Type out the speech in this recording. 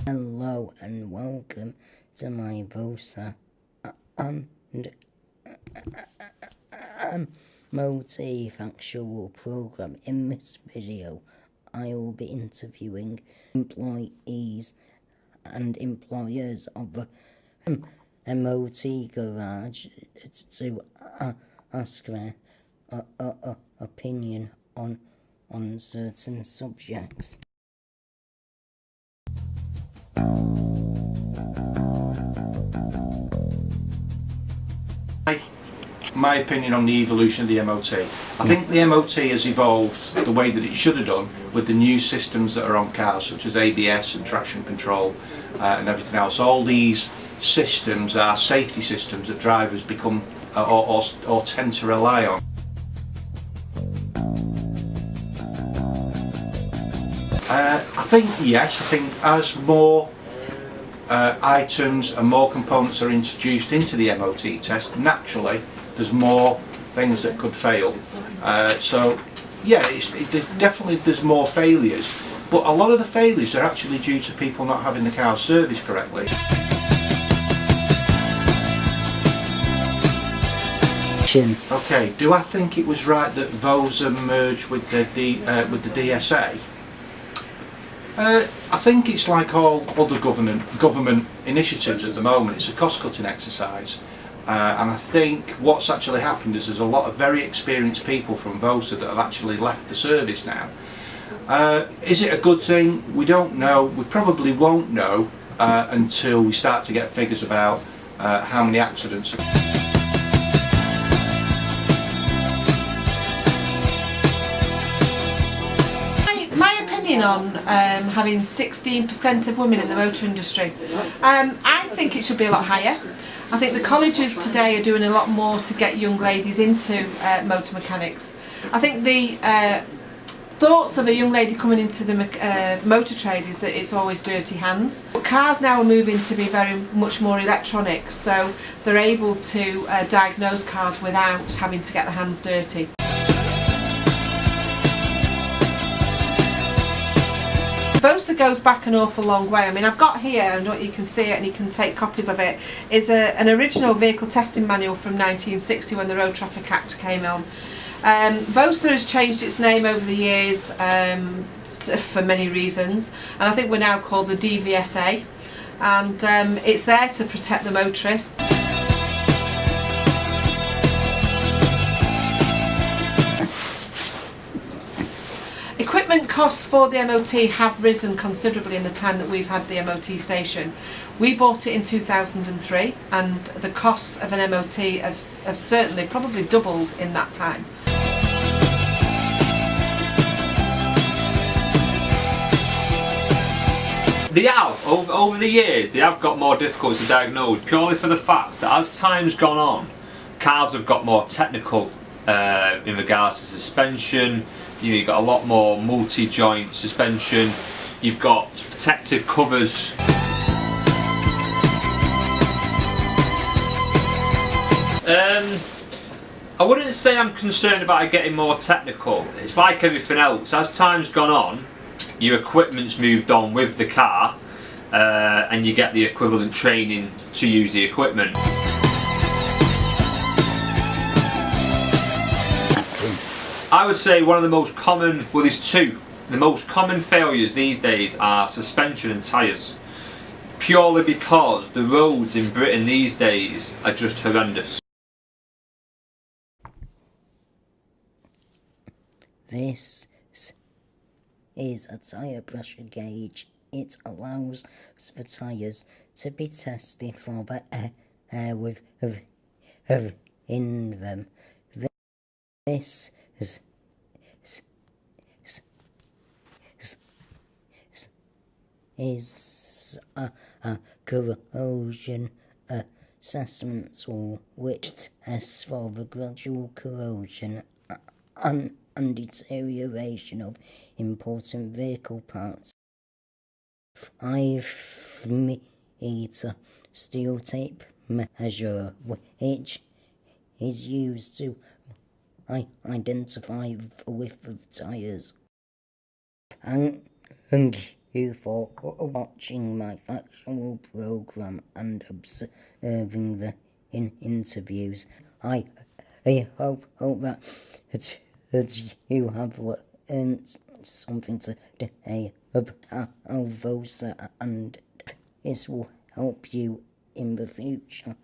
Hello and welcome to my VOSA and M.O.T Factual program. In this video, I will be interviewing employees and employers of the M.O.T garage to ask their opinion on certain subjects. My opinion on the evolution of the M.O.T. I think the M.O.T has evolved the way that it should have done with the new systems that are on cars, such as ABS and traction control and everything else. All these systems are safety systems that drivers become or tend to rely on. I think yes, I think as more items and more components are introduced into the M.O.T test, naturally there's more things that could fail. So yeah, definitely there's more failures, but a lot of the failures are actually due to people not having the car serviced correctly. Okay, do I think it was right that VOSA merged with the DSA? I think it's like all other government initiatives at the moment. It's a cost-cutting exercise, and I think what's actually happened is there's a lot of very experienced people from VOSA that have actually left the service now. Is it a good thing? We don't know. We probably won't know until we start to get figures about how many accidents. On having 16% of women in the motor industry. I think it should be a lot higher. I think the colleges today are doing a lot more to get young ladies into motor mechanics. I think the thoughts of a young lady coming into the motor trade is that it's always dirty hands. But cars now are moving to be very much more electronic, so they're able to diagnose cars without having to get their hands dirty. VOSA goes back an awful long way. I mean, I've got here, and you can see it and you can take copies of it, is an original vehicle testing manual from 1960 when the Road Traffic Act came on. VOSA has changed its name over the years for many reasons, and I think we're now called the DVSA, and it's there to protect the motorists. Equipment costs for the M.O.T have risen considerably in the time that we've had the M.O.T station. We bought it in 2003, and the costs of an M.O.T have certainly probably doubled in that time. They have, over the years, they have got more difficult to diagnose, purely for the fact that as time's gone on, cars have got more technical in regards to suspension. You've got a lot more multi-joint suspension, you've got protective covers. I wouldn't say I'm concerned about it getting more technical. It's like everything else, as time's gone on, your equipment's moved on with the car, and you get the equivalent training to use the equipment. I would say one of the most common, well there's two, the most common failures these days are suspension and tyres. Purely because the roads in Britain these days are just horrendous. This is a tyre pressure gauge. It allows the tyres to be tested for the air in them. This is a corrosion assessment tool which tests for the gradual corrosion and deterioration of important vehicle parts. 5-meter steel tape measure, which is used to identify the width of tyres. And you for watching my Factual programme and observing the interviews. I hope that you have learned something today about how VOSA and this will help you in the future.